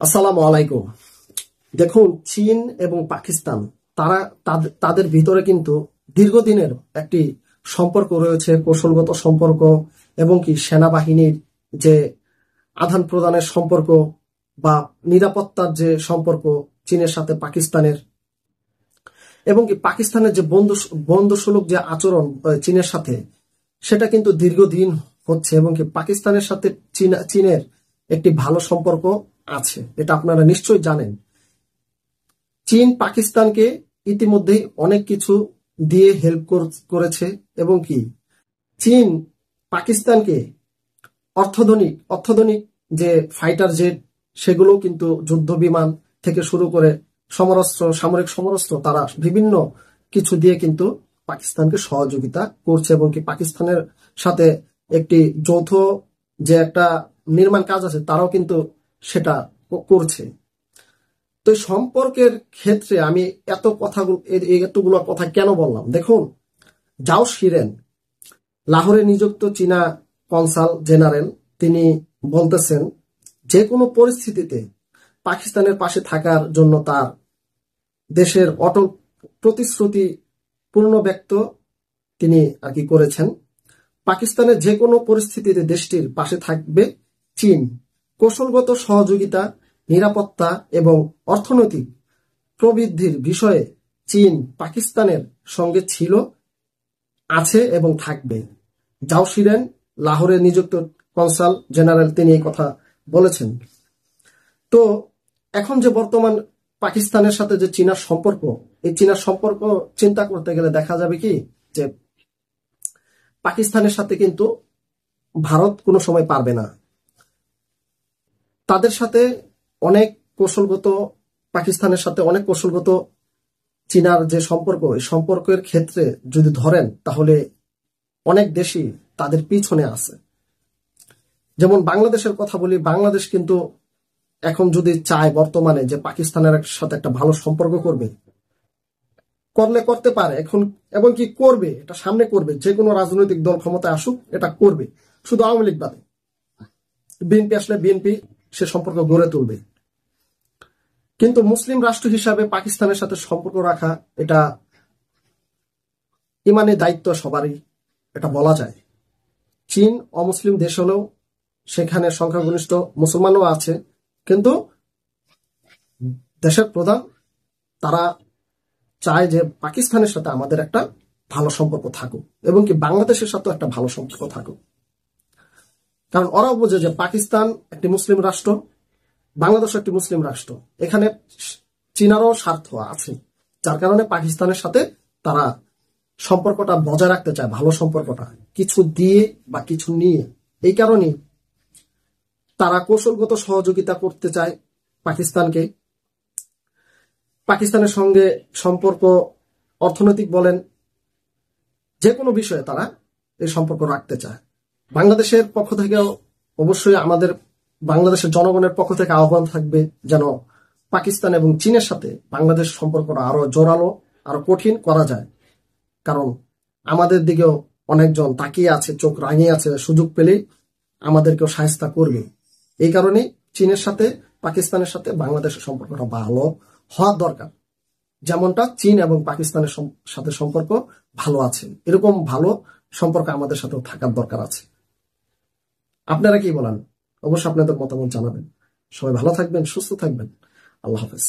আসসালামু আলাইকুম। দেখুন, চীন এবং পাকিস্তান তারা তাদের ভিতরে কিন্তু দীর্ঘদিনের একটি সম্পর্ক রয়েছে, কৌশলগত সম্পর্ক এবং কি সেনাবাহিনীর যে আদান প্রদানের সম্পর্ক বা নিরাপত্তার যে সম্পর্ক চীনের সাথে পাকিস্তানের, এবং কি পাকিস্তানের যে বন্ধুসুলভ যে আচরণ চীনের সাথে, সেটা কিন্তু দীর্ঘদিন হচ্ছে এবং কি পাকিস্তানের সাথে চীনের একটি ভালো সম্পর্ক আছে, এটা আপনারা নিশ্চয়ই জানেন। চীন পাকিস্তানকে ইতিমধ্যেই অনেক কিছু দিয়ে হেল্প করেছে এবং কি চীন পাকিস্তানকে অত্যাধুনিক যে ফাইটার জেট, সেগুলো কিন্তু যুদ্ধ বিমান থেকে শুরু করে সামরিক সমরাস্ত্র তারা বিভিন্ন কিছু দিয়ে কিন্তু পাকিস্তানকে সহযোগিতা করছে এবং কি পাকিস্তানের সাথে একটি যৌথ যে একটা নির্মাণ কাজ আছে তারাও কিন্তু সেটা করছে। তো সম্পর্কের ক্ষেত্রে আমি এতগুলো কথা কেন বললাম? দেখুন, জাও শিরেন লাহোরে নিযুক্ত চীনা কনসাল জেনারেল, তিনি বলতেছেন যে কোনো পরিস্থিতিতে পাকিস্তানের পাশে থাকার জন্য তার দেশের অটল প্রতিশ্রুতি পূর্ণ ব্যক্ত তিনি আর কি করেছেন। পাকিস্তানের যে কোনো পরিস্থিতিতে দেশটির পাশে থাকবে চীন। কৌশলগত সহযোগিতা, নিরাপত্তা এবং অর্থনৈতিক প্রবৃদ্ধির বিষয়ে চীন পাকিস্তানের সঙ্গে ছিল, আছে এবং থাকবে। জাও শিরেন লাহোরে নিযুক্ত কনসাল জেনারেল তিনি এই কথা বলেছেন। তো এখন যে বর্তমান পাকিস্তানের সাথে যে চীনার সম্পর্ক, এই চীনার সম্পর্ক চিন্তা করতে গেলে দেখা যাবে কি যে পাকিস্তানের সাথে কিন্তু ভারত কোনো সময় পারবে না। তাদের সাথে অনেক কৌশলগত, পাকিস্তানের সাথে অনেক কৌশলগত চীনার যে সম্পর্ক, এই সম্পর্কের ক্ষেত্রে যদি ধরেন তাহলে অনেক দেশই তাদের পিছনে আছে। যেমন বাংলাদেশের কথা বলি, বাংলাদেশ কিন্তু এখন যদি চায় বর্তমানে যে পাকিস্তানের সাথে একটা ভালো সম্পর্ক করতে পারে এখন, এবং কি করবে, এটা সামনে করবে। যে কোনো রাজনৈতিক দল ক্ষমতায় আসুক এটা করবে, শুধু আওয়ামী লীগ বাদে। বিএনপি আসলে বিএনপি সে সম্পর্ক গড়ে তুলবে। কিন্তু মুসলিম রাষ্ট্র হিসাবে পাকিস্তানের সাথে সম্পর্ক রাখা এটা ইমানি দায়িত্ব সবারই, এটা বলা যায়। চীন অমুসলিম দেশ হলেও সেখানে সংখ্যাগরিষ্ঠ মুসলমানও আছে, কিন্তু দেশের প্রধান তারা চায় যে পাকিস্তানের সাথে আমাদের একটা ভালো সম্পর্ক থাকুক এবং কি বাংলাদেশের সাথেও একটা ভালো সম্পর্ক থাকুক। কারণ ওরাও বোঝে যে পাকিস্তান একটি মুসলিম রাষ্ট্র, বাংলাদেশ একটি মুসলিম রাষ্ট্র, এখানে চীনারও স্বার্থ আছে, যার কারণে পাকিস্তানের সাথে তারা সম্পর্কটা বজায় রাখতে চায়, ভালো সম্পর্কটা, কিছু দিয়ে বা কিছু নিয়ে। এই কারণে তারা কৌশলগত সহযোগিতা করতে চায় পাকিস্তানকে। পাকিস্তানের সঙ্গে সম্পর্ক অর্থনৈতিক বলেন, যে কোনো বিষয়ে তারা এই সম্পর্ক রাখতে চায়। বাংলাদেশের পক্ষ থেকেও অবশ্যই আমাদের বাংলাদেশের জনগণের পক্ষ থেকে আহ্বান থাকবে যেন পাকিস্তান এবং চীনের সাথে বাংলাদেশ সম্পর্কটা আরো জোরালো, আরো কঠিন করা যায়। কারণ আমাদের দিকেও অনেকজন তাকিয়ে আছে, চোখ রাঙিয়ে আছে, সুযোগ পেলেই আমাদেরকেও শায়েস্তা করবে। এই কারণে চীনের সাথে পাকিস্তানের সাথে বাংলাদেশের সম্পর্কটা ভালো হওয়ার দরকার। যেমনটা চীন এবং পাকিস্তানের সাথে সম্পর্ক ভালো আছে, এরকম ভালো সম্পর্ক আমাদের সাথেও থাকার দরকার আছে। আপনারা কি বলেন? অবশ্যই আপনাদের মতামত জানাবেন। সবাই ভালো থাকবেন, সুস্থ থাকবেন। আল্লাহ হাফেজ।